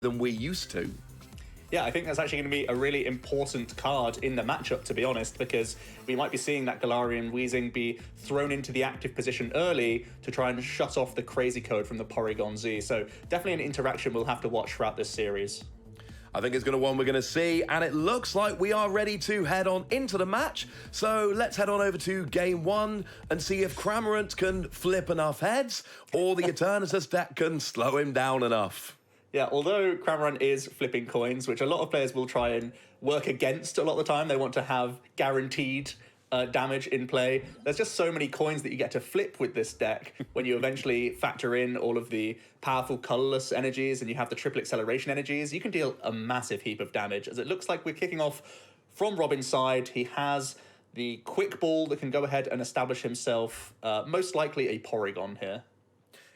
than we used to. Yeah, I think that's actually going to be a really important card in the matchup, to be honest, because we might be seeing that Galarian Weezing be thrown into the active position early to try and shut off the crazy code from the Porygon Z. So definitely an interaction we'll have to watch throughout this series. I think it's going to one we're going to see, and it looks like we are ready to head on into the match. So let's head on over to game one and see if Cramorant can flip enough heads or the Eternatus deck can slow him down enough. Yeah, although Cramorant is flipping coins, which a lot of players will try and work against a lot of the time, they want to have guaranteed damage in play. There's just so many coins that you get to flip with this deck when you eventually factor in all of the powerful colorless energies and you have the triple acceleration energies. You can deal a massive heap of damage, as it looks like we're kicking off from Robin's side. He has the quick ball that can go ahead and establish himself, most likely a Porygon here.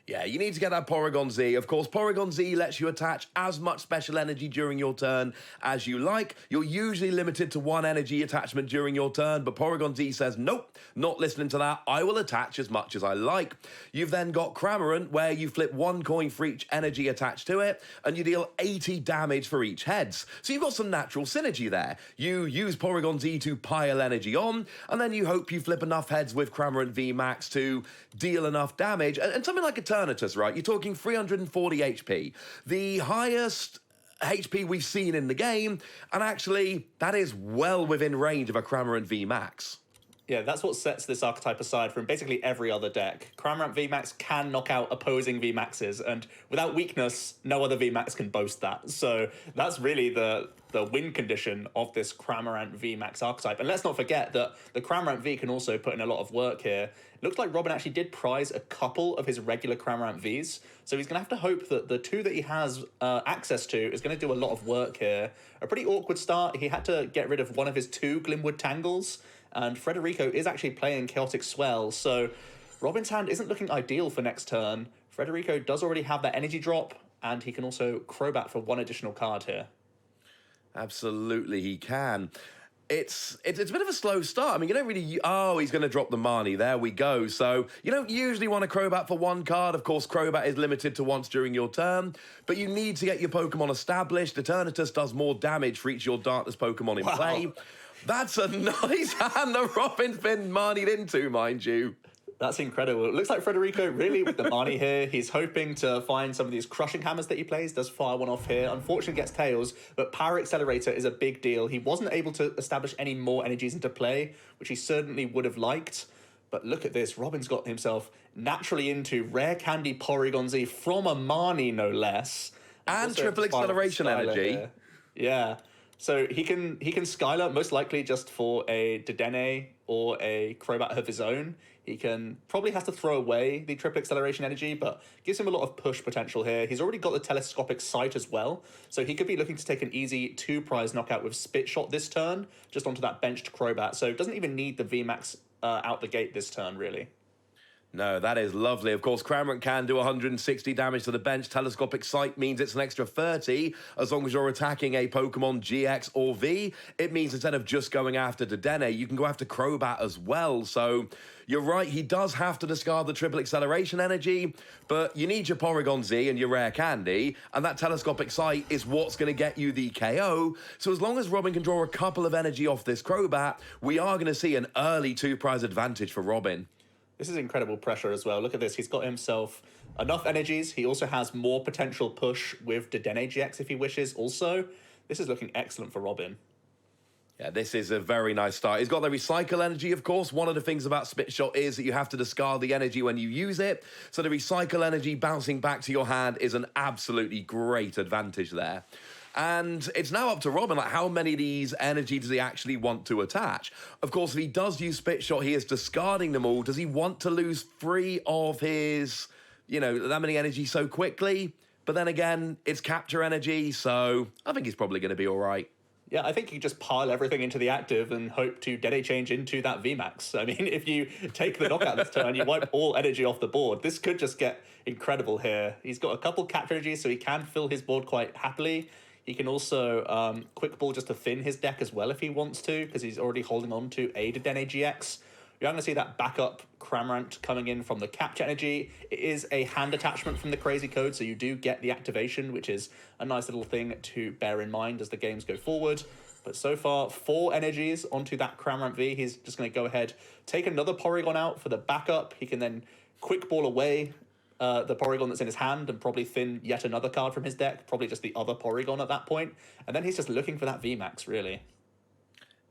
Yeah, you need to get that Porygon Z. Of course, Porygon Z lets you attach as much special energy during your turn as you like. You're usually limited to one energy attachment during your turn, but Porygon Z says, nope, not listening to that. I will attach as much as I like. You've then got Cramorant, where you flip one coin for each energy attached to it, and you deal 80 damage for each heads. So you've got some natural synergy there. You use Porygon Z to pile energy on, and then you hope you flip enough heads with Cramorant V Max to deal enough damage. And something like Eternatus, right? You're talking 340 HP. The highest HP we've seen in the game, and actually, that is well within range of a Cramorant V Max. Yeah, that's what sets this archetype aside from basically every other deck. Cramorant VMAX can knock out opposing VMAXs, and without weakness, no other VMAX can boast that. So that's really the win condition of this Cramorant VMAX archetype. And let's not forget that the Cramorant V can also put in a lot of work here. It looks like Robin actually did prize a couple of his regular Cramorant Vs, so he's going to have to hope that the two that he has access to is going to do a lot of work here. A pretty awkward start. He had to get rid of one of his two Glimwood Tangles, and Federico is actually playing Chaotic Swell, so Robin's hand isn't looking ideal for next turn. Federico does already have that energy drop, and he can also Crobat for one additional card here. Absolutely, he can. It's a bit of a slow start. I mean, you don't really... Oh, he's going to drop the Marnie. There we go. So you don't usually want to Crobat for one card. Of course, Crobat is limited to once during your turn, but you need to get your Pokemon established. Eternatus does more damage for each of your Darkness Pokemon in play. That's a nice hand that Robin's been Marnied into, mind you. That's incredible. It looks like Federico really with the Marnie here. He's hoping to find some of these crushing hammers that he plays. Does fire one off here. Unfortunately gets Tails, but Power Accelerator is a big deal. He wasn't able to establish any more energies into play, which he certainly would have liked. But look at this. Robin's got himself naturally into Rare Candy Porygon Z from a Marnie, no less. And triple acceleration energy. Here. Yeah. So he can Skylar most likely just for a Dedenne or a Crobat of his own. He can probably has to throw away the triple acceleration energy, but gives him a lot of push potential here. He's already got the telescopic sight as well, so he could be looking to take an easy 2-prize knockout with Spit Shot this turn, just onto that benched Crobat. So doesn't even need the VMAX out the gate this turn, really. No, that is lovely. Of course, Cramorant can do 160 damage to the bench. Telescopic Sight means it's an extra 30 as long as you're attacking a Pokemon GX or V. It means instead of just going after Dedenne, you can go after Crobat as well. So you're right, he does have to discard the triple acceleration energy, but you need your Porygon Z and your Rare Candy, and that Telescopic Sight is what's going to get you the KO. So as long as Robin can draw a couple of energy off this Crobat, we are going to see an early 2-prize advantage for Robin. This is incredible pressure as well. Look at this. He's got himself enough energies. He also has more potential push with Dedenne GX if he wishes also. This is looking excellent for Robin. Yeah, this is a very nice start. He's got the recycle energy, of course. One of the things about Spit Shot is that you have to discard the energy when you use it. So the recycle energy bouncing back to your hand is an absolutely great advantage there. And it's now up to Robin, like, how many of these energy does he actually want to attach? Of course, if he does use Spit Shot, he is discarding them all. Does he want to lose 3 of his, that many energy so quickly? But then again, it's capture energy, so I think he's probably going to be all right. Yeah, I think you just pile everything into the active and hope to Dede change into that VMAX. I mean, if you take the knockout this turn, you wipe all energy off the board. This could just get incredible here. He's got a couple capture energies, so he can fill his board quite happily. He can also Quick Ball just to thin his deck as well if he wants to, because he's already holding on to a Dedenne GX. We are going to see that backup Cramorant coming in from the Capture Energy. It is a hand attachment from the Crazy Code, so you do get the activation, which is a nice little thing to bear in mind as the games go forward. But so far, 4 energies onto that Cramorant V. He's just going to go ahead, take another Porygon out for the backup. He can then quick ball away the Porygon that's in his hand and probably thin yet another card from his deck, probably just the other Porygon at that point. And then he's just looking for that VMAX, really.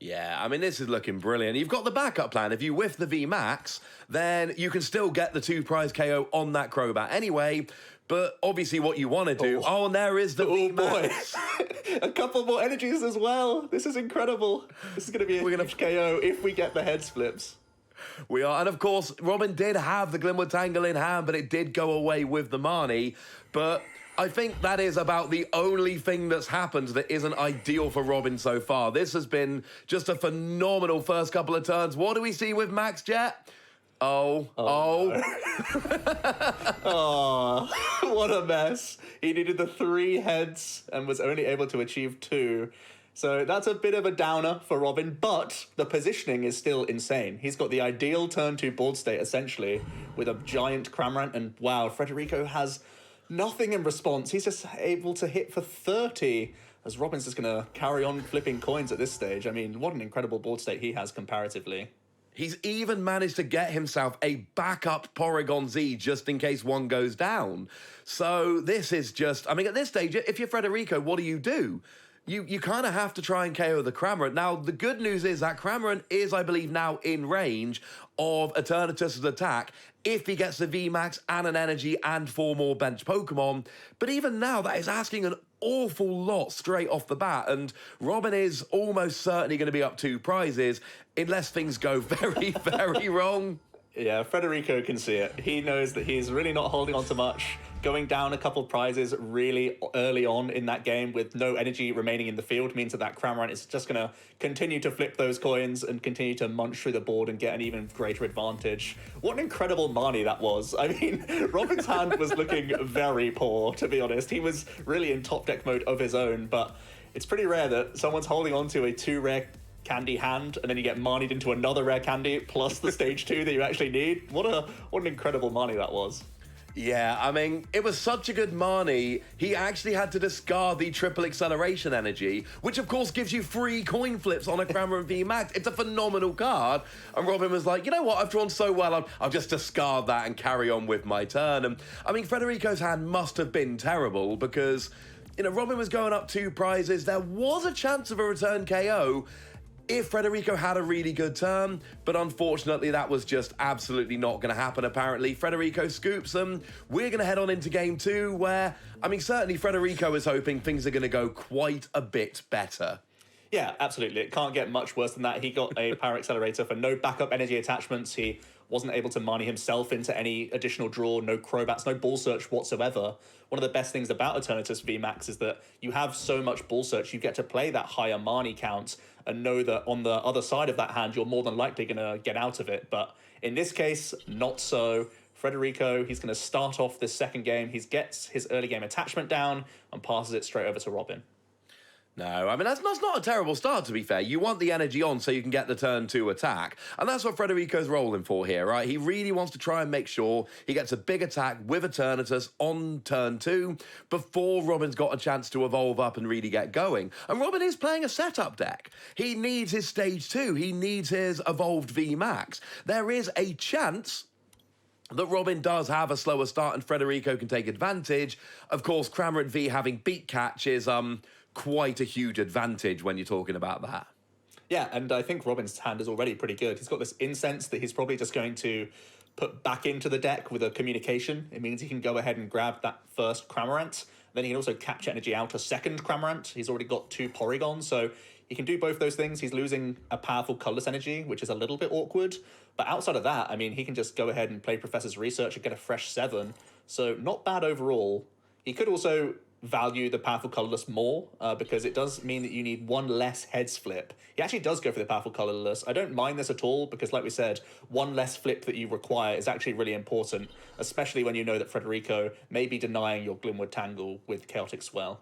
Yeah, I mean, this is looking brilliant. You've got the backup plan. If you whiff the VMAX, then you can still get the 2-prize KO on that Crobat anyway. But obviously what you want to do... Oh, and there is the VMAX. Boy. A couple more energies as well. This is incredible. This is going to be a huge KO if we get the heads flips. We are. And of course, Robin did have the Glimwood Tangle in hand, but it did go away with the Marnie. But I think that is about the only thing that's happened that isn't ideal for Robin so far. This has been just a phenomenal first couple of turns. What do we see with Max Jet? Oh. Oh, what a mess. He needed the 3 heads and was only able to achieve 2. So that's a bit of a downer for Robin, but the positioning is still insane. He's got the ideal turn 2 board state, essentially, with a giant Cramorant, and wow, Federico has nothing in response. He's just able to hit for 30, as Robin's just going to carry on flipping coins at this stage. I mean, what an incredible board state he has comparatively. He's even managed to get himself a backup Porygon Z just in case one goes down. So this is just, I mean, at this stage, if you're Federico, what do? You kind of have to try and KO the Cramorant. Now, the good news is that Cramorant is, I believe, now in range of Eternatus's attack if he gets the VMAX and an energy and 4 more bench Pokemon. But even now, that is asking an awful lot straight off the bat, and Robin is almost certainly going to be up 2 prizes unless things go very, very wrong. Yeah, Federico can see it. He knows that he's really not holding on to much. Going down a couple prizes really early on in that game with no energy remaining in the field means that that Cramorant is just going to continue to flip those coins and continue to munch through the board and get an even greater advantage. What an incredible Marnie that was. I mean, Robin's hand was looking very poor, to be honest. He was really in top deck mode of his own, but it's pretty rare that someone's holding on to a 2 rare candy hand and then you get Marnied into another rare candy plus the stage 2 that you actually need. What an incredible Marnie that was. Yeah, I mean, it was such a good Marnie, he actually had to discard the triple acceleration energy, which of course gives you free coin flips on a Cramorant VMAX. It's a phenomenal card. And Robin was like, you know what, I've drawn so well, I'll just discard that and carry on with my turn. And I mean, Federico's hand must have been terrible because, you know, Robin was going up 2 prizes. There was a chance of a return KO if Federico had a really good turn, but unfortunately that was just absolutely not going to happen, apparently. Federico scoops them. We're going to head on into game 2, where, I mean, certainly Federico is hoping things are going to go quite a bit better. Yeah, absolutely. It can't get much worse than that. He got a Power Accelerator for no backup energy attachments. He wasn't able to Marnie himself into any additional draw, no Crobats, no Ball Search whatsoever. One of the best things about Eternatus VMAX is that you have so much Ball Search, you get to play that higher Marnie count and know that on the other side of that hand, you're more than likely going to get out of it. But in this case, not so. Federico, he's going to start off this second game. He gets his early game attachment down and passes it straight over to Robin. No, I mean, that's not a terrible start, to be fair. You want the energy on so you can get the turn 2 attack. And that's what Federico's rolling for here, right? He really wants to try and make sure he gets a big attack with Eternatus on turn 2 before Robin's got a chance to evolve up and really get going. And Robin is playing a setup deck. He needs his stage 2. He needs his evolved VMAX. There is a chance that Robin does have a slower start and Federico can take advantage. Of course, Cramorant V having beat catch is quite a huge advantage when you're talking about that. Yeah, and I think Robin's hand is already pretty good. He's got this incense that he's probably just going to put back into the deck with a communication. It means he can go ahead and grab that first Cramorant. Then he can also capture energy out a second Cramorant. He's already got 2 Porygons, so he can do both those things. He's losing a powerful colorless energy, which is a little bit awkward. But outside of that, I mean, he can just go ahead and play Professor's Research and get a fresh 7. So not bad overall. He could also value the powerful colorless more because it does mean that you need 1 less heads flip. He actually does go for the powerful colorless. I don't mind this at all because, like we said, 1 less flip that you require is actually really important, especially when you know that Federico may be denying your Glimwood Tangle with Chaotic Swell.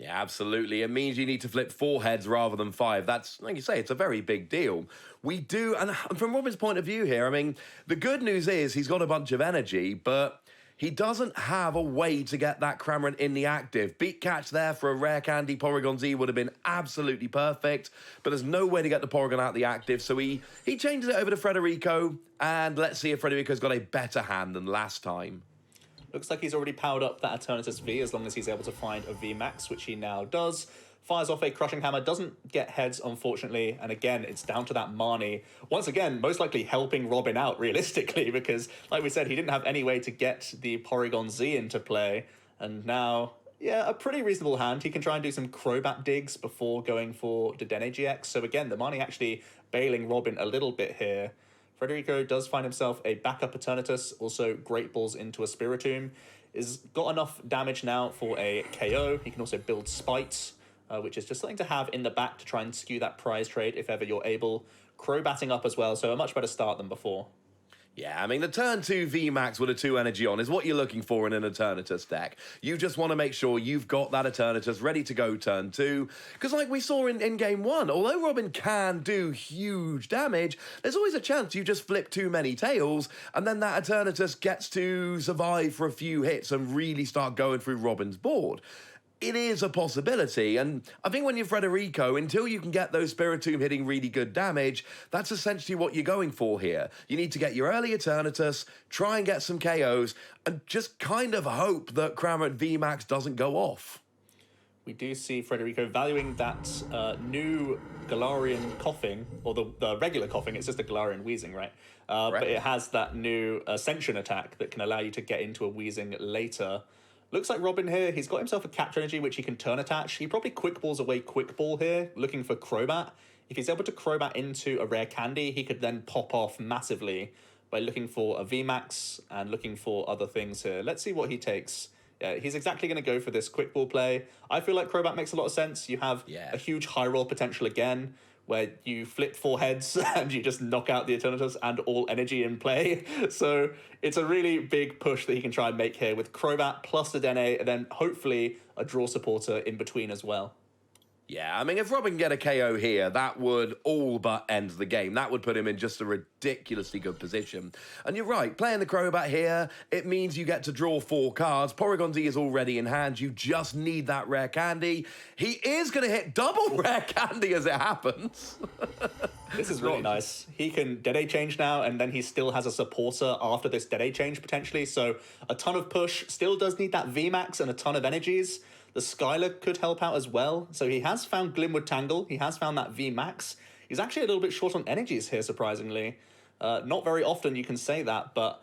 Yeah, absolutely. It means you need to flip 4 heads rather than 5. That's, like you say, it's a very big deal. We do, and from Robin's point of view here, I mean, the good news is he's got a bunch of energy, but he doesn't have a way to get that Cramorant in the active. Beat catch there for a rare candy Porygon Z would have been absolutely perfect, but there's no way to get the Porygon out the active, so he changes it over to Federico, and let's see if Federico's got a better hand than last time. Looks like he's already powered up that Eternatus V as long as he's able to find a VMAX, which he now does. Fires off a Crushing Hammer, doesn't get heads, unfortunately. And again, it's down to that Marnie. Once again, most likely helping Robin out, realistically, because, like we said, he didn't have any way to get the Porygon Z into play. And now, yeah, a pretty reasonable hand. He can try and do some Crobat digs before going for the Dedenne GX. So again, the Marnie actually bailing Robin a little bit here. Federico does find himself a backup Eternatus, also Great Balls into a Spiritomb. Is got enough damage now for a KO. He can also build Spites, which is just something to have in the back to try and skew that prize trade if ever you're able. Crobatting up as well, so a much better start than before. Yeah, I mean, the turn 2 VMAX with a 2 energy on is what you're looking for in an Eternatus deck. You just want to make sure you've got that Eternatus ready to go turn 2. Because like we saw in game 1, although Robin can do huge damage, there's always a chance you just flip too many tails, and then that Eternatus gets to survive for a few hits and really start going through Robin's board. It is a possibility, and I think when you're Federico, until you can get those Spiritomb hitting really good damage, that's essentially what you're going for here. You need to get your early Eternatus, try and get some KOs, and just kind of hope that Cramorant VMAX doesn't go off. We do see Federico valuing that new Galarian coughing, or the regular coughing, it's just a Galarian wheezing, right? But it has that new Ascension attack that can allow you to get into a wheezing later. Looks like Robin here, he's got himself a Capture Energy which he can turn attach. He probably Quick Balls away Quick Ball here, looking for Crobat. If he's able to Crobat into a rare candy, he could then pop off massively by looking for a VMAX and looking for other things here. Let's see what he takes. Yeah, he's exactly going to go for this Quick Ball play. I feel like Crobat makes a lot of sense. You have a huge high roll potential again, where you flip 4 heads and you just knock out the Eternatus and all energy in play. So it's a really big push that he can try and make here with Crobat plus the Dedenne, and then hopefully a draw supporter in between as well. Yeah, I mean, if Robin can get a KO here, that would all but end the game. That would put him in just a ridiculously good position. And you're right, playing the Crobat here, it means you get to draw 4 cards. Porygon Z is already in hand. You just need that rare candy. He is going to hit double rare candy as it happens. This is really nice. He can Dedenne change now, and then he still has a supporter after this Dedenne change, potentially. So a ton of push, still does need that VMAX and a ton of energies. The Skylar could help out as well. So he has found Glimwood Tangle. He has found that VMAX. He's actually a little bit short on energies here, surprisingly. Not very often you can say that, but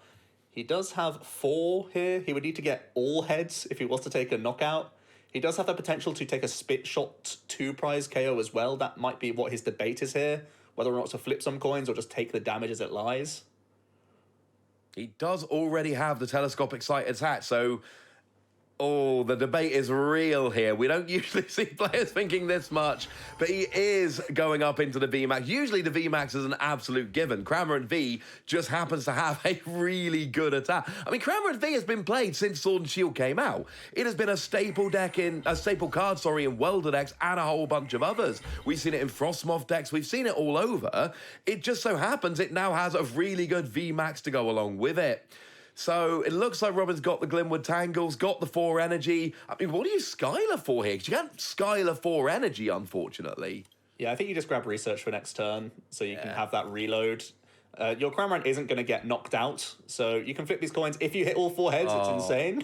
he does have 4 here. He would need to get all heads if he was to take a knockout. He does have the potential to take a Spit Shot 2 prize KO as well. That might be what his debate is here, whether or not to flip some coins or just take the damage as it lies. He does already have the Telescopic Sight attached, so... Oh, the debate is real here. We don't usually see players thinking this much, but he is going up into the VMAX. Usually the VMAX is an absolute given. Cramorant V just happens to have a really good attack. I mean, Cramorant V has been played since Sword and Shield came out. It has been a staple card in Welder decks and a whole bunch of others. We've seen it in Frostmoth decks. We've seen it all over. It just so happens it now has a really good VMAX to go along with it. So it looks like Robin's got the Glimwood Tangles, got the 4 energy. I mean, what do you Skylar for here? 'Cause you can't Skylar 4 energy, unfortunately. Yeah, I think you just grab Research for next turn, so you can have that reload. Your Cramorant isn't going to get knocked out, so you can flip these coins. If you hit all 4 heads, it's insane.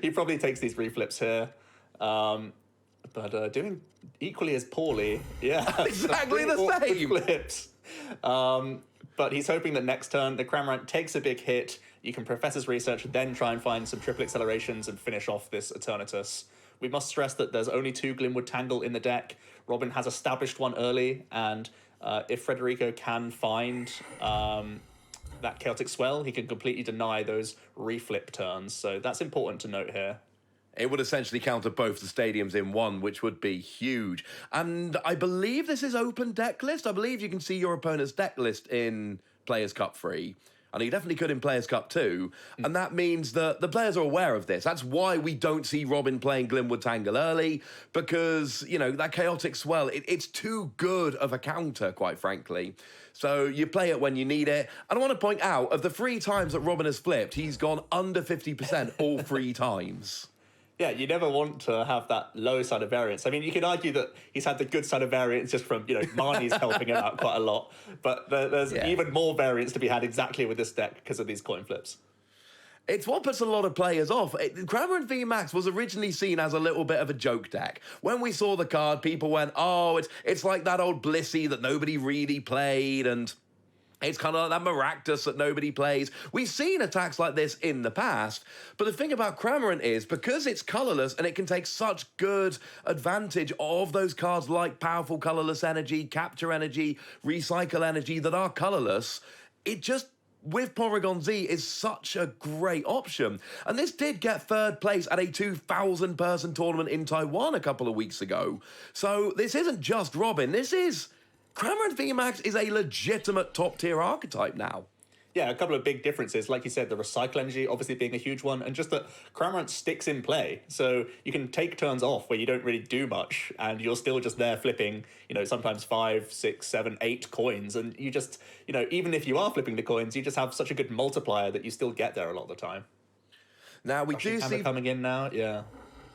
He probably takes these reflips here. But doing equally as poorly. Yeah. Exactly the same. Flips. But he's hoping that next turn, the Cramorant takes a big hit. You can Professor's Research, then try and find some triple accelerations and finish off this Eternatus. We must stress that there's only 2 Glimwood Tangle in the deck. Robin has established one early, and if Federico can find that Chaotic Swell, he can completely deny those reflip turns. So that's important to note here. It would essentially counter both the stadiums in one, which would be huge. And I believe this is open deck list. I believe you can see your opponent's deck list in Players' Cup 3. And he definitely could in Players' Cup too. And that means that the players are aware of this. That's why we don't see Robin playing Glimwood Tangle early, because, you know, that Chaotic Swell, it's too good of a counter, quite frankly. So you play it when you need it. And I want to point out, of the 3 times that Robin has flipped, he's gone under 50% all 3 times. Yeah, you never want to have that low side of variance. I mean, you could argue that he's had the good side of variance just from, you know, Marnie's helping him out quite a lot. But there's even more variance to be had exactly with this deck because of these coin flips. It's what puts a lot of players off. Cramorant VMAX was originally seen as a little bit of a joke deck. When we saw the card, people went, oh, it's like that old Blissey that nobody really played, and it's kind of like that Maractus that nobody plays. We've seen attacks like this in the past, but the thing about Cramorant is, because it's colorless and it can take such good advantage of those cards like Powerful Colorless Energy, Capture Energy, Recycle Energy that are colorless, it just, with Porygon Z, is such a great option. And this did get 3rd place at a 2,000 person tournament in Taiwan a couple of weeks ago. So this isn't just Robin, this is... Cramorant VMAX is a legitimate top-tier archetype now. Yeah, a couple of big differences. Like you said, the Recycle Energy obviously being a huge one, and just that Cramorant sticks in play. So you can take turns off where you don't really do much, and you're still just there flipping, you know, sometimes 5, 6, 7, 8 coins. And you just, you know, even if you are flipping the coins, you just have such a good multiplier that you still get there a lot of the time. Now, we Crushing do Hammer see... coming in now, yeah.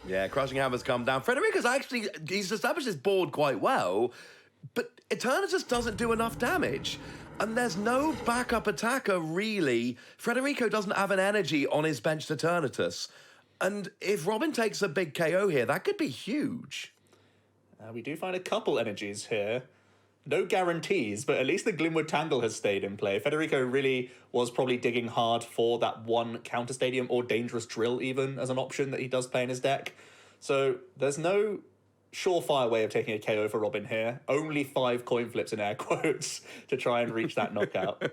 Yeah, Crushing Hammer's come down. Federico's actually... He's established his board quite well, but Eternatus doesn't do enough damage. And there's no backup attacker, really. Federico doesn't have an energy on his benched Eternatus. And if Robin takes a big KO here, that could be huge. We do find a couple energies here. No guarantees, but at least the Glimwood Tangle has stayed in play. Federico really was probably digging hard for that one Counter Stadium or Dangerous Drill even as an option that he does play in his deck. So there's no surefire way of taking a KO for Robin here. Only 5 coin flips in air quotes to try and reach that knockout.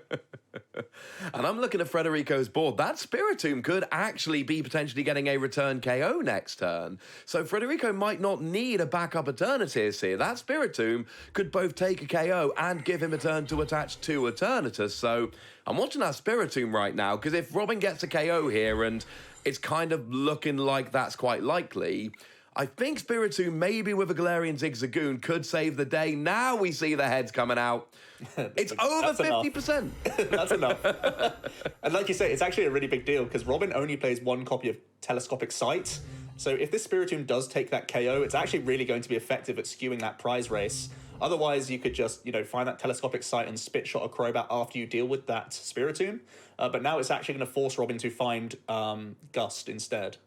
And I'm looking at Federico's board. That Spiritomb could actually be potentially getting a return KO next turn. So Federico might not need a backup Eternatus here. That Spiritomb could both take a KO and give him a turn to attach to Eternatus. So I'm watching that Spiritomb right now, because if Robin gets a KO here, and it's kind of looking like that's quite likely, I think Spiritomb, maybe with a Galarian Zigzagoon, could save the day. Now we see the heads coming out. It's over 50%. That's enough. And like you say, it's actually a really big deal, because Robin only plays 1 copy of Telescopic Sight. So if this Spiritomb does take that KO, it's actually really going to be effective at skewing that prize race. Otherwise, you could just, you know, find that Telescopic Sight and spit shot a Crobat after you deal with that Spiritomb. But now it's actually going to force Robin to find Gust instead.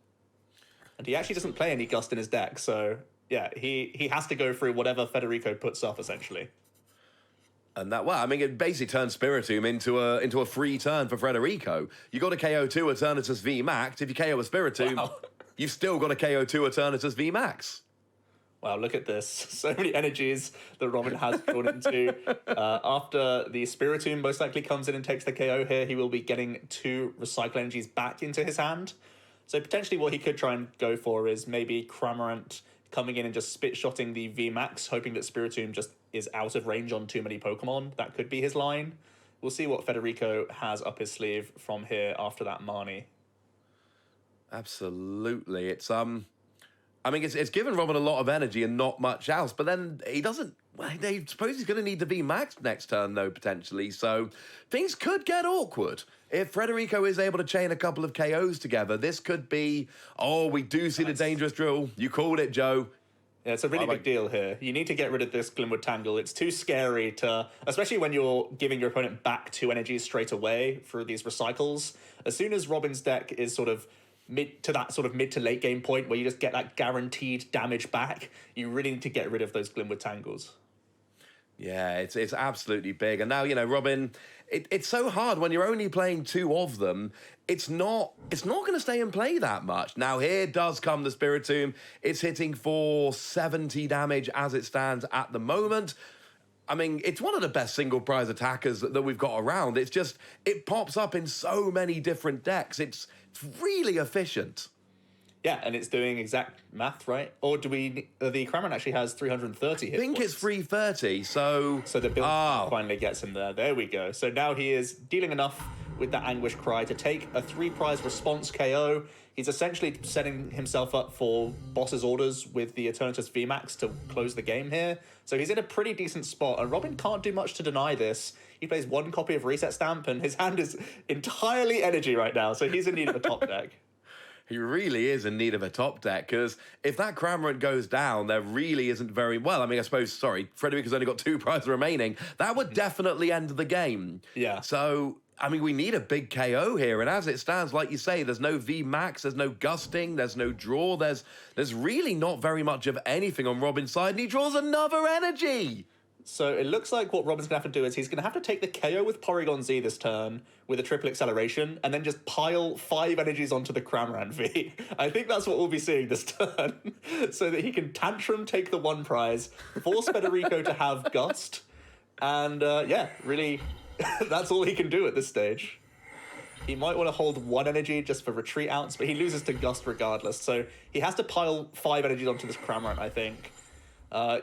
And he actually doesn't play any Gust in his deck, so yeah, he has to go through whatever Federico puts up, essentially. And that, well, I mean, it basically turns Spiritomb into a free turn for Federico. You got a KO 2 Eternatus V Max. If you KO a Spiritomb, you've still got a KO 2 Eternatus V Max. Wow, look at this. So many energies that Robin has drawn into. After the Spiritomb most likely comes in and takes the KO here, he will be getting 2 Recycle Energies back into his hand. So potentially what he could try and go for is maybe Cramorant coming in and just spit-shotting the VMAX, hoping that Spiritomb just is out of range on too many Pokemon. That could be his line. We'll see what Federico has up his sleeve from here after that Marnie. Absolutely. It's I mean, it's given Robin a lot of energy and not much else, but then he doesn't... Well, I suppose he's going to need the VMAX next turn, though, potentially, so things could get awkward. If Federico is able to chain a couple of KOs together, this could be... Oh, we do see the Dangerous Drill. You called it, Joe. Yeah, it's a really big deal here. You need to get rid of this Glimwood Tangle. It's too scary to... Especially when you're giving your opponent back 2 energies straight away through these recycles. As soon as Robin's deck is sort of mid to late game point where you just get that guaranteed damage back, you really need to get rid of those Glimwood Tangles. Yeah, it's absolutely big. And now, you know, Robin, it's so hard when you're only playing 2 of them. It's not going to stay in play that much. Now, here does come the Spiritomb. It's hitting for 70 damage as it stands at the moment. I mean, it's one of the best single prize attackers that we've got around. It's just, it pops up in so many different decks. It's really efficient. Yeah, and it's doing exact math, right? Or do we... the Cramorant actually has 330 hit I think points. it's 330, so... So the build finally gets him there. There we go. So now he is dealing enough with that Anguish Cry to take a 3-prize response KO. He's essentially setting himself up for boss's orders with the Eternatus VMAX to close the game here. So he's in a pretty decent spot, and Robin can't do much to deny this. He plays 1 copy of Reset Stamp, and his hand is entirely energy right now, so he's in need of a top deck. He really is in need of a top deck, because if that Cramorant goes down, there really isn't very well. I mean, I suppose, sorry, Federico's only got 2 prizes remaining. That would definitely end the game. Yeah. So, I mean, we need a big KO here, and as it stands, like you say, there's no VMAX, there's no gusting, there's no draw, there's really not very much of anything on Robin's side, and he draws another energy! So it looks like what Robin's going to have to do is he's going to have to take the KO with Porygon Z this turn with a triple acceleration and then just pile 5 energies onto the Cramorant V. I think that's what we'll be seeing this turn. So that he can Tantrum, take the 1 prize, force Federico to have Gust, and yeah, really, that's all he can do at this stage. He might want to hold 1 energy just for retreat outs, but he loses to Gust regardless. So he has to pile 5 energies onto this Cramorant, I think.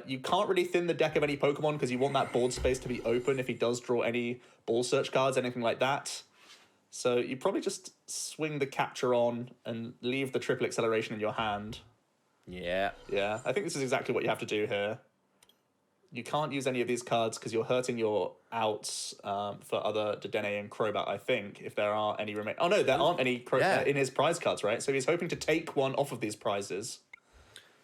You can't really thin the deck of any Pokemon because you want that board space to be open if he does draw any ball search cards, anything like that. So you probably just swing the capture on and leave the triple acceleration in your hand. Yeah. Yeah, I think this is exactly what you have to do here. You can't use any of these cards because you're hurting your outs for other Dedenne and Crobat, I think, if there are any remain. Oh no, there aren't any in his prize cards, right? So he's hoping to take 1 off of these prizes.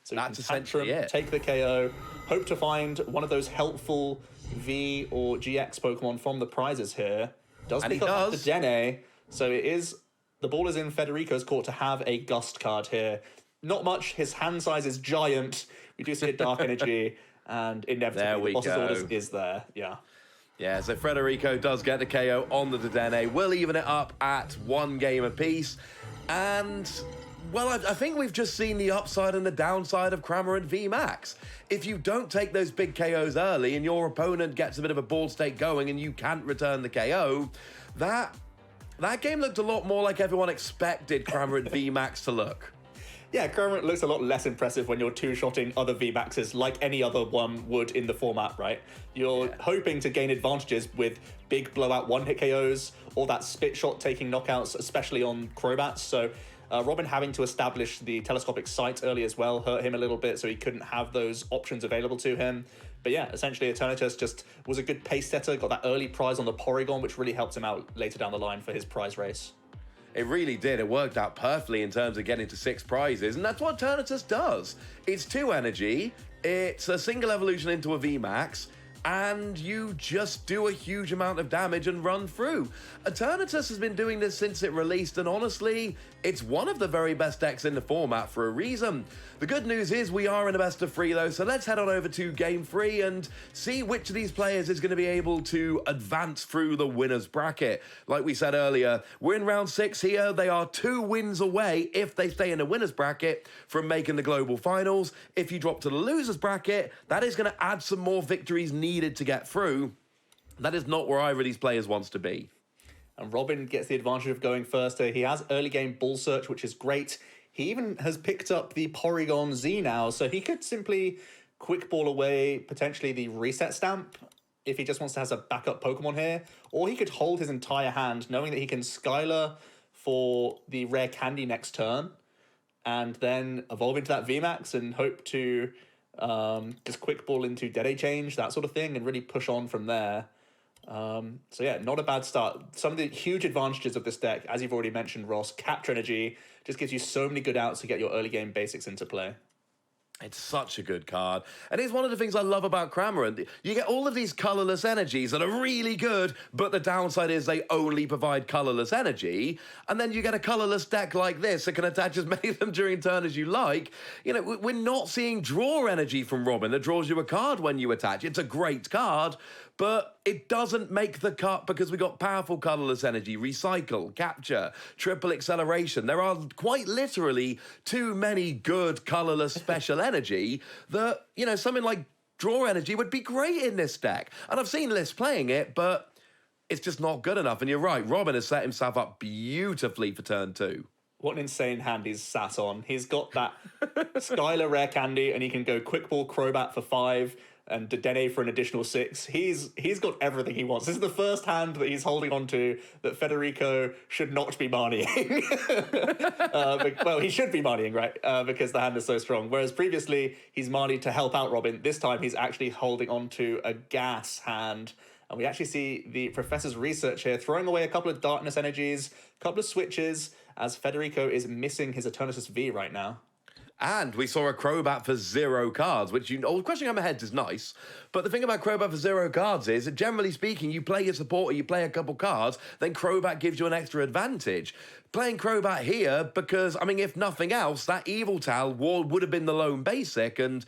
So you That's can Tantrum, essentially it. take the KO, hope to find one of those helpful V or GX Pokemon from the prizes here. Does pick up the Dedenne, so it is, the ball is in Federico's court to have a Gust card here. Not much, his hand size is giant. We do see a Dark Energy, and inevitably the boss's orders is there, yeah. Yeah, so Federico does get the KO on the Dedenne. We'll even it up at 1 game apiece. And, well, I think we've just seen the upside and the downside of Cramorant VMAX. If you don't take those big KOs early and your opponent gets a bit of a ball state going and you can't return the KO, that game looked a lot more like everyone expected Cramorant VMAX to look. Yeah, Cramorant looks a lot less impressive when you're two-shotting other VMAXs like any other one would in the format, right? You're hoping to gain advantages with big blowout one-hit KOs or that spit shot taking knockouts, especially on Crobats. So Robin having to establish the telescopic sight early as well hurt him a little bit, so he couldn't have those options available to him. But yeah, essentially Eternatus just was a good pace setter, got that early prize on the Porygon, which really helped him out later down the line for his prize race. It really did. It worked out perfectly in terms of getting to 6 prizes, and that's what Eternatus does. It's 2 energy, it's a single evolution into a VMAX, and you just do a huge amount of damage and run through. Eternatus has been doing this since it released, and honestly, it's one of the very best decks in the format for a reason. The good news is we are in a best of 3 though, so let's head on over to Game 3 and see which of these players is going to be able to advance through the winner's bracket. Like we said earlier, we're in round 6 here. They are 2 wins away, if they stay in the winner's bracket, from making the global finals. If you drop to the loser's bracket, that is going to add some more victories needed to get through. That is not where either of these players wants to be. And Robin gets the advantage of going first. He has early game ball search, which is great. He even has picked up the Porygon Z now, so he could simply quick ball away potentially the reset stamp if he just wants to have a backup Pokemon here, or he could hold his entire hand knowing that he can Skylar for the rare candy next turn and then evolve into that VMAX and hope to just quick ball into Dede Change, that sort of thing, and really push on from there. So yeah, not a bad start. Some of the huge advantages of this deck, as you've already mentioned, Ross, Capture Energy just gives you so many good outs to get your early game basics into play. It's such a good card. And it's one of the things I love about Cramorant. You get all of these colorless energies that are really good, but the downside is they only provide colorless energy. And then you get a colorless deck like this that can attach as many of them during turn as you like. You know, we're not seeing draw energy from Robin that draws you a card when you attach. It's a great card, but it doesn't make the cut because we got powerful colorless energy, recycle, capture, triple acceleration. There are quite literally too many good colorless special energy that, you know, something like draw energy would be great in this deck. And I've seen lists playing it, but it's just not good enough. And you're right, Robin has set himself up beautifully for turn 2. What an insane hand he's sat on. He's got that Skylar rare candy, and he can go quick ball Crobat for 5, and Dedenne for an additional 6. He's got everything he wants. This is the first hand that he's holding on to that Federico should not be Marnieing. Well, he should be Marnieing, right? Because the hand is so strong. Whereas previously, he's Marnied to help out Robin. This time, he's actually holding on to a gas hand. And we actually see the professor's research here, throwing away a couple of darkness energies, a couple of switches, as Federico is missing his Eternatus V right now. And we saw a Crobat for 0 cards, which, Crushing Hammer Heads is nice. But the thing about Crobat for 0 cards is, generally speaking, you play your supporter, you play a couple cards, then Crobat gives you an extra advantage. Playing Crobat here because, if nothing else, that Eviltal would have been the lone basic, and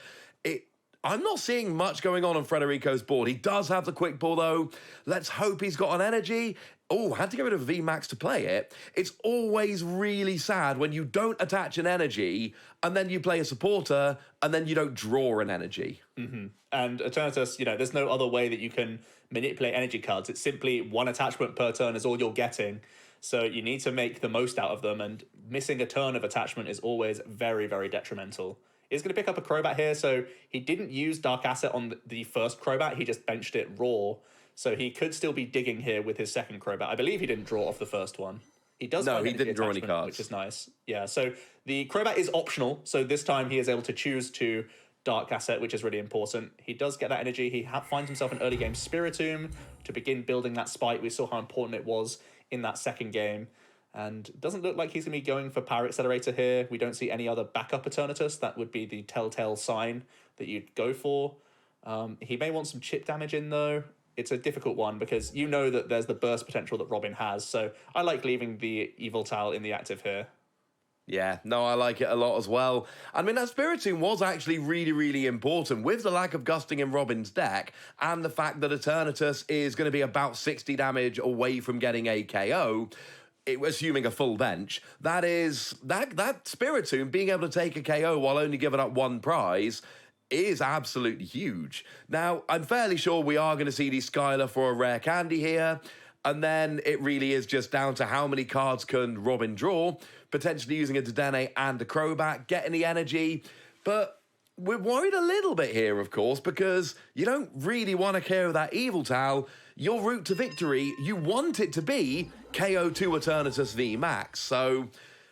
I'm not seeing much going on Federico's board. He does have the quick ball, though. Let's hope he's got an energy. Oh, had to get rid of VMAX to play it. It's always really sad when you don't attach an energy and then you play a supporter and then you don't draw an energy. Mm-hmm. And Eternatus, there's no other way that you can manipulate energy cards. It's simply one attachment per turn is all you're getting. So you need to make the most out of them, and missing a turn of attachment is always very, very detrimental. He's going to pick up a Crobat here, so he didn't use Dark Asset on the first Crobat, he just benched it raw. So he could still be digging here with his second Crobat. I believe he didn't draw off the first one. He does. No, he didn't draw any cards, which is nice. Yeah, so the Crobat is optional, so this time he is able to choose to Dark Asset, which is really important. He does get that energy. He finds himself an early game Spiritomb to begin building that spike. We saw how important it was in that second game. And it doesn't look like he's going to be going for Power Accelerator here. We don't see any other backup Eternatus. That would be the telltale sign that you'd go for. He may want some chip damage in, though. It's a difficult one because that there's the burst potential that Robin has. So I like leaving the Eviltal in the active here. Yeah, no, I like it a lot as well. That Spiritomb was actually really, really important with the lack of gusting in Robin's deck and the fact that Eternatus is going to be about 60 damage away from getting a KO. Assuming a full bench, that Spiritomb being able to take a KO while only giving up one prize is absolutely huge. Now, I'm fairly sure we are going to see the Skylar for a rare candy here, and then it really is just down to how many cards can Robin draw, potentially using a Dedenne and a Crobat, getting the energy, but we're worried a little bit here, of course, because you don't really want to KO that Eviltal. Your route to victory, you want it to be KO2 Eternatus V Max. So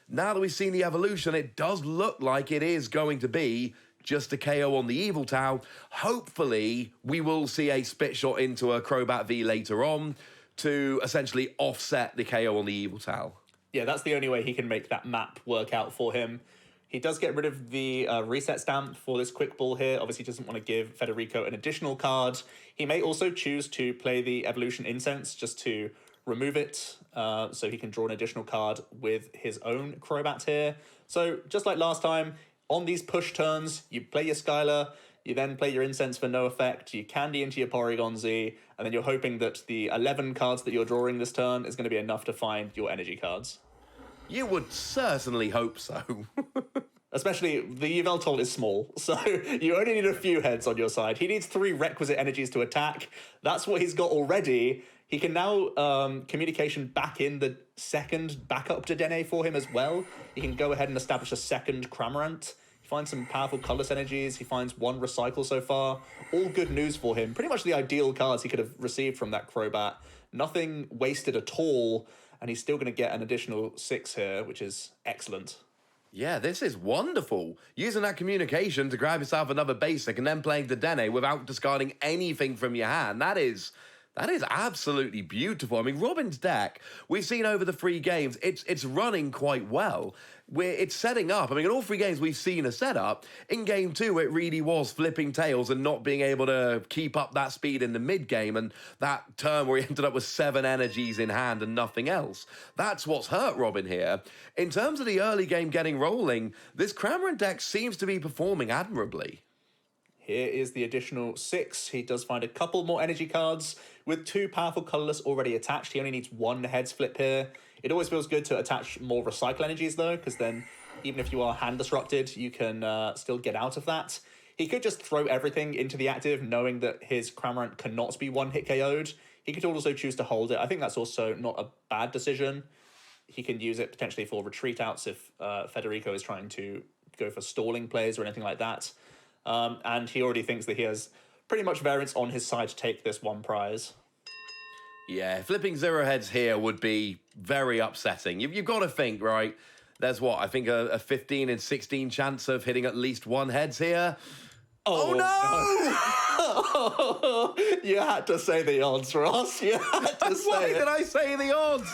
now that we've seen the evolution, it does look like it is going to be just a KO on the Eviltal. Hopefully, we will see a spit shot into a Crobat V later on to essentially offset the KO on the Eviltal. Yeah, that's the only way he can make that map work out for him. He does get rid of the reset stamp for this quick ball here. Obviously, he doesn't want to give Federico an additional card. He may also choose to play the Evolution Incense just to remove it, so he can draw an additional card with his own Crobat here. So just like last time, on these push turns, you play your Skylar, you then play your Incense for no effect, you candy into your Porygon Z, and then you're hoping that the 11 cards that you're drawing this turn is going to be enough to find your energy cards. You would certainly hope so. Especially, the Yveltal is small, so you only need a few heads on your side. He needs 3 requisite energies to attack. That's what he's got already. He can now communication back in the second backup Dedenne for him as well. He can go ahead and establish a second Cramorant. He finds some powerful colorless energies. He finds 1 recycle so far. All good news for him. Pretty much the ideal cards he could have received from that Crobat. Nothing wasted at all, and he's still going to get an additional 6 here, which is excellent. Yeah, this is wonderful. Using that communication to grab yourself another basic and then playing Dedenne without discarding anything from your hand. That is absolutely beautiful. Robin's deck, we've seen over the 3 games, it's running quite well. It's setting up. In all 3 games we've seen a setup. In game 2, it really was flipping tails and not being able to keep up that speed in the mid game, and that turn where he ended up with 7 energies in hand and nothing else. That's what's hurt Robin here. In terms of the early game getting rolling, this Cramorant deck seems to be performing admirably. Here is the additional 6. He does find a couple more energy cards with 2 powerful colorless already attached. He only needs 1 heads flip here. It always feels good to attach more recycle energies though, because then even if you are hand disrupted, you can still get out of that. He could just throw everything into the active, knowing that his Cramorant cannot be 1-hit KO'd. He could also choose to hold it. I think that's also not a bad decision. He can use it potentially for retreat outs if Federico is trying to go for stalling plays or anything like that. And he already thinks that he has pretty much variance on his side to take this one prize. Yeah, flipping 0 heads here would be very upsetting. You've got to think, right? There's what, I think a 15 and 16 chance of hitting at least 1 heads here. Oh no! You had to say the odds, Ross. You had to say Why it. did I say the odds?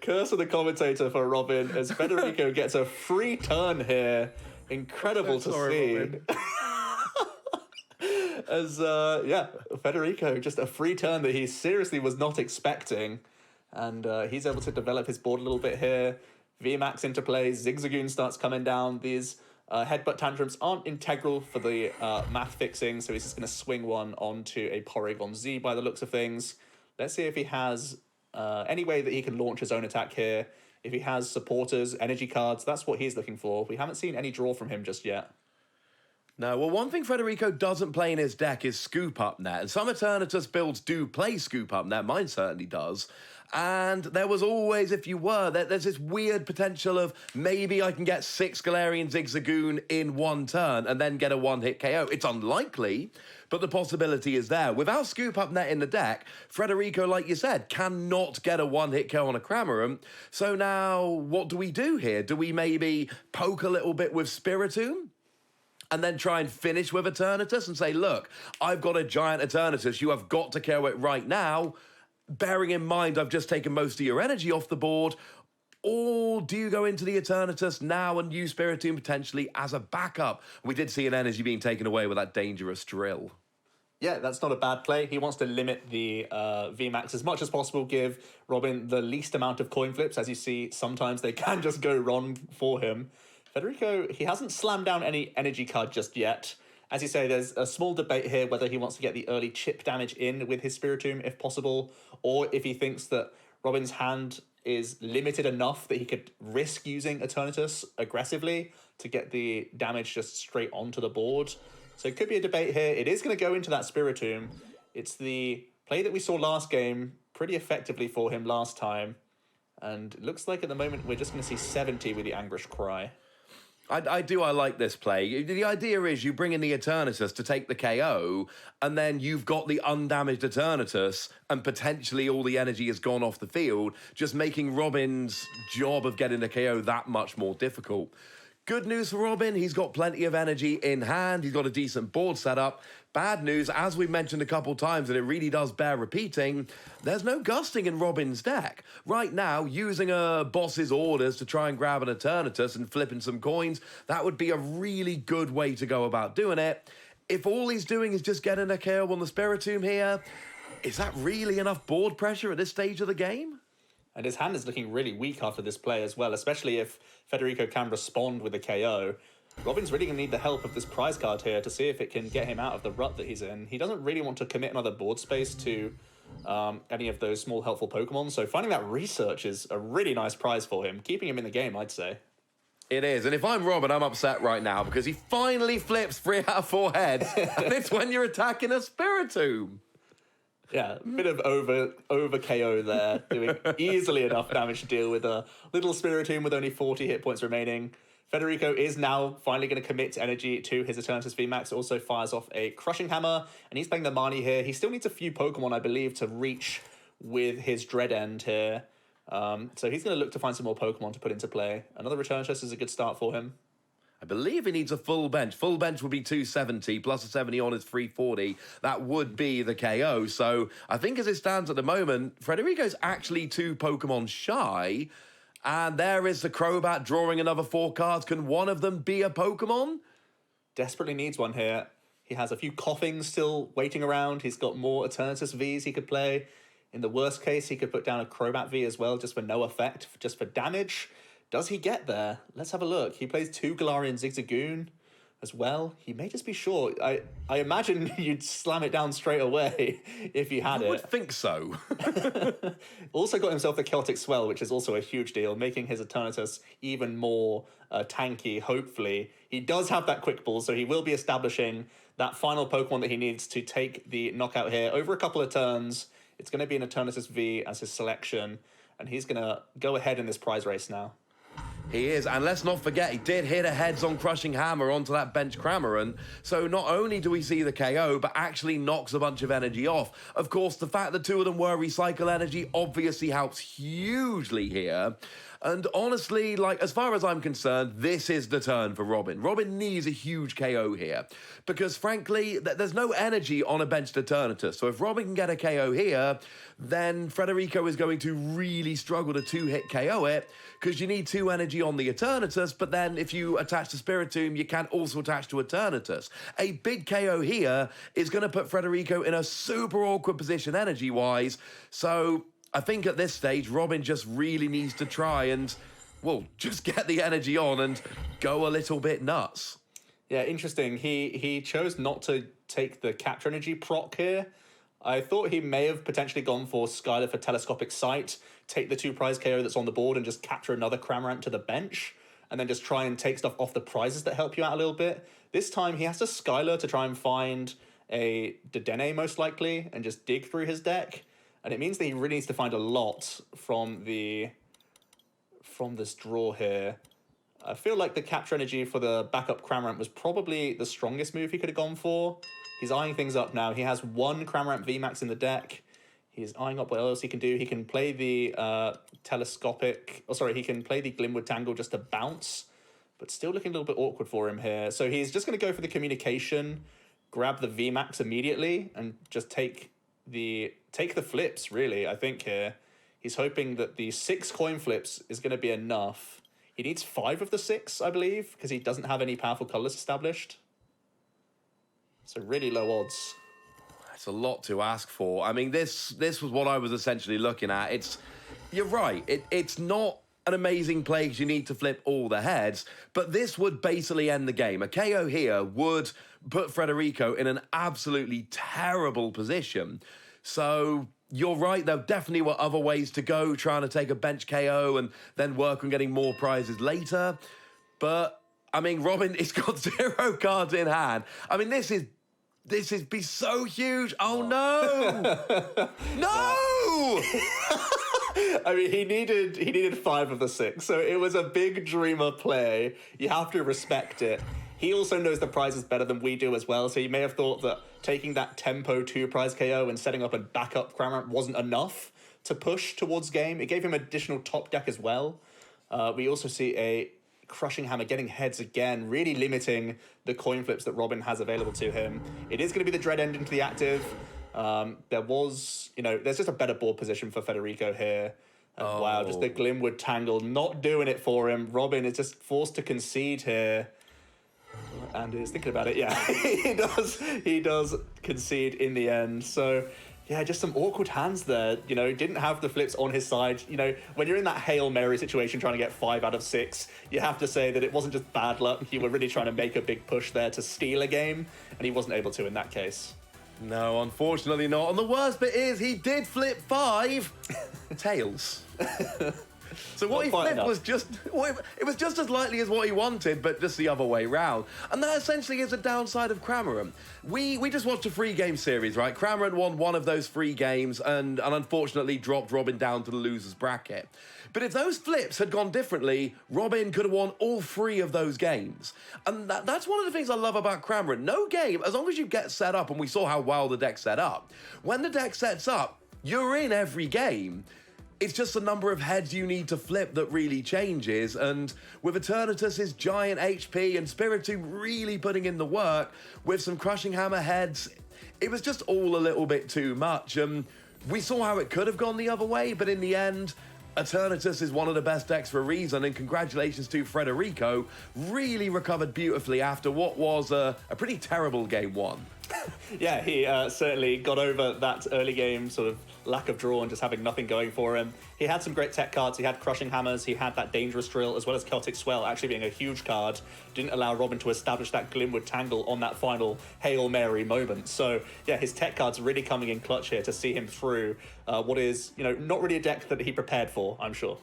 Curse of the commentator for Robin as Federico gets a free turn here. Incredible to see. As, Federico, just a free turn that he seriously was not expecting. And he's able to develop his board a little bit here. VMAX into play, Zigzagoon starts coming down. These headbutt tantrums aren't integral for the math fixing, so he's just going to swing one onto a Porygon Z by the looks of things. Let's see if he has any way that he can launch his own attack here. If he has supporters, energy cards, that's what he's looking for. We haven't seen any draw from him just yet. No, well, one thing Federico doesn't play in his deck is Scoop Up Net, and some Eternatus builds do play Scoop Up Net, mine certainly does. And there was always, if you were, there's this weird potential of maybe I can get 6 Galarian Zigzagoon in 1 turn and then get a 1-hit KO. It's unlikely, but the possibility is there. Without Scoop Up Net in the deck, Federico, like you said, cannot get a 1-hit KO on a Cramorant. So now, what do we do here? Do we maybe poke a little bit with Spiritomb? And then try and finish with Eternatus and say, look, I've got a giant Eternatus. You have got to KO it right now. Bearing in mind, I've just taken most of your energy off the board. Or do you go into the Eternatus now and use Spiritomb potentially as a backup? We did see an energy being taken away with that dangerous drill. Yeah, that's not a bad play. He wants to limit the VMAX as much as possible, give Robin the least amount of coin flips. As you see, sometimes they can just go wrong for him. Federico, he hasn't slammed down any energy card just yet. As you say, there's a small debate here whether he wants to get the early chip damage in with his Spiritomb, if possible, or if he thinks that Robin's hand is limited enough that he could risk using Eternatus aggressively to get the damage just straight onto the board. So it could be a debate here. It is going to go into that Spiritomb. It's the play that we saw last game pretty effectively for him last time. And it looks like at the moment we're just going to see 70 with the Anguish Cry. I like this play. The idea is you bring in the Eternatus to take the KO, and then you've got the undamaged Eternatus, and potentially all the energy has gone off the field, just making Robin's job of getting the KO that much more difficult. Good news for Robin, he's got plenty of energy in hand, he's got a decent board setup. Bad news, as we mentioned a couple times, and it really does bear repeating, there's no gusting in Robin's deck. Right now, using a boss's orders to try and grab an Eternatus and flipping some coins, that would be a really good way to go about doing it. If all he's doing is just getting a KO on the Spiritomb here, is that really enough board pressure at this stage of the game? And his hand is looking really weak after this play as well, especially if Federico can respond with a KO. Robin's really going to need the help of this prize card here to see if it can get him out of the rut that he's in. He doesn't really want to commit another board space to any of those small helpful Pokemon, so finding that research is a really nice prize for him, keeping him in the game, I'd say. It is, and if I'm Robin, I'm upset right now because he finally flips 3 out of 4 heads, and it's when you're attacking a Spiritomb. Yeah, a bit of over KO there, doing easily enough damage to deal with a little Spiritomb with only 40 hit points remaining. Federico is now finally going to commit energy to his Eternatus VMAX. Also fires off a Crushing Hammer, and he's playing the Marnie here. He still needs a few Pokemon, I believe, to reach with his Dread End here. So he's going to look to find some more Pokemon to put into play. Another Eternatus is a good start for him. I believe he needs a full bench. Full bench would be 270, plus a 70 on is 340. That would be the KO. So I think as it stands at the moment, Federico's actually 2 Pokemon shy. And there is the Crobat drawing another 4 cards. Can one of them be a Pokemon? Desperately needs one here. He has a few Coughings still waiting around. He's got more Eternatus Vs he could play. In the worst case, he could put down a Crobat V as well, just for no effect, just for damage. Does he get there? Let's have a look. He plays 2 Galarian Zigzagoon as well. He may just be short. I imagine you'd slam it down straight away if you had it. I would think so. Also got himself the Celtic Swell, which is also a huge deal, making his Eternatus even more tanky, hopefully. He does have that Quick Ball, so he will be establishing that final Pokemon that he needs to take the knockout here over a couple of turns. It's going to be an Eternatus V as his selection, and he's going to go ahead in this prize race now. He is, and let's not forget, he did hit a heads on Crushing Hammer onto that bench Cramorant, so not only do we see the KO, but actually knocks a bunch of energy off. Of course, the fact that two of them were recycle energy obviously helps hugely here. And honestly, like, as far as I'm concerned, this is the turn for Robin. Robin needs a huge KO here, because frankly, there's no energy on a benched Eternatus. So if Robin can get a KO here, then Federico is going to really struggle to two-hit KO it, because you need 2 energy on the Eternatus, but then if you attach to Spiritomb, you can also attach to Eternatus. A big KO here is going to put Federico in a super awkward position energy-wise, so I think at this stage, Robin just really needs to try and, well, just get the energy on and go a little bit nuts. Yeah, interesting. He chose not to take the capture energy proc here. I thought he may have potentially gone for Skylar for Telescopic Sight, take the 2 prize KO that's on the board and just capture another Cramorant to the bench, and then just try and take stuff off the prizes that help you out a little bit. This time he has to Skylar to try and find a Dedenne most likely and just dig through his deck. And it means that he really needs to find a lot from this draw here. I feel like the capture energy for the backup Cramorant was probably the strongest move he could have gone for. He's eyeing things up now. He has 1 Cramorant VMAX in the deck. He's eyeing up what else he can do. He can play the he can play the Glimwood Tangle just to bounce, but still looking a little bit awkward for him here. So he's just going to go for the communication, grab the VMAX immediately, and just take the flips, really. I think here he's hoping that the 6 coin flips is going to be enough. He needs 5 of the 6, I believe, because he doesn't have any powerful colors established. So really low odds. It's a lot to ask for. I mean, this was what I was essentially looking at. You're right. It's not an amazing play because you need to flip all the heads, but this would basically end the game. A KO here would put Federico in an absolutely terrible position. So you're right, there definitely were other ways to go, trying to take a bench KO and then work on getting more prizes later. But, I mean, Robin, he's got 0 cards in hand. I mean, this is be so huge. Oh, no! No! I mean, he needed 5 of the 6, so it was a big dreamer play. You have to respect it. He also knows the prizes better than we do as well, so you may have thought that taking that Tempo 2 prize KO and setting up a backup Cramorant wasn't enough to push towards game. It gave him additional top deck as well. We also see a Crushing Hammer getting heads again, really limiting the coin flips that Robin has available to him. It is going to be the Dread End into the active. There's just a better board position for Federico here. And wow, just the Glimwood Tangle not doing it for him. Robin is just forced to concede here. And is thinking about it, yeah. he does concede in the end. So yeah, just some awkward hands there. Didn't have the flips on his side. When you're in that Hail Mary situation trying to get 5 out of 6, you have to say that it wasn't just bad luck. You were really trying to make a big push there to steal a game, and he wasn't able to in that case. No, unfortunately not. And the worst bit is he did flip 5 tails. So what he flipped was it was just as likely as what he wanted, but just the other way round. And that essentially is a downside of Cramorant. We just watched a 3-game series, right? Cramorant won one of those 3 games and unfortunately dropped Robin down to the loser's bracket. But if those flips had gone differently, Robin could have won all 3 of those games. And that's one of the things I love about Cramorant. No game, as long as you get set up, and we saw how well the deck set up, when the deck sets up, you're in every game. It's just the number of heads you need to flip that really changes, and with Eternatus' giant HP and Spiritomb really putting in the work, with some Crushing Hammer heads, it was just all a little bit too much. We saw how it could have gone the other way, but in the end, Eternatus is one of the best decks for a reason, and congratulations to Federico, really recovered beautifully after what was a pretty terrible game 1. Yeah, he certainly got over that early game sort of lack of draw and just having nothing going for him. He had some great tech cards. He had Crushing Hammers. He had that Dangerous Drill, as well as Celtic Swell actually being a huge card. Didn't allow Robin to establish that Glimwood Tangle on that final Hail Mary moment. So, yeah, his tech cards really coming in clutch here to see him through what is, not really a deck that he prepared for, I'm sure.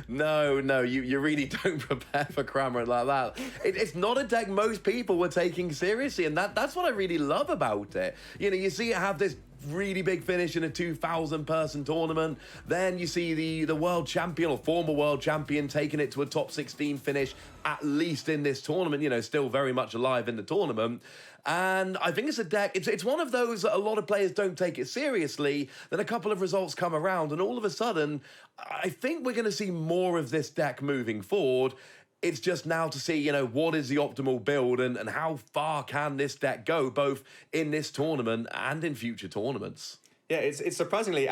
No, you really don't prepare for Cramorant like that. It's not a deck most people were taking seriously, and that's what I really love about it. You see it have this really big finish in a 2,000-person tournament. Then you see the world champion or former world champion taking it to a top 16 finish, at least in this tournament, you know, still very much alive in the tournament. And I think it's a deck, it's one of those that a lot of players don't take it seriously. Then a couple of results come around, and all of a sudden, I think we're going to see more of this deck moving forward. It's just now to see, you know, what is the optimal build and how far can this deck go, both in this tournament and in future tournaments. Yeah, it's surprisingly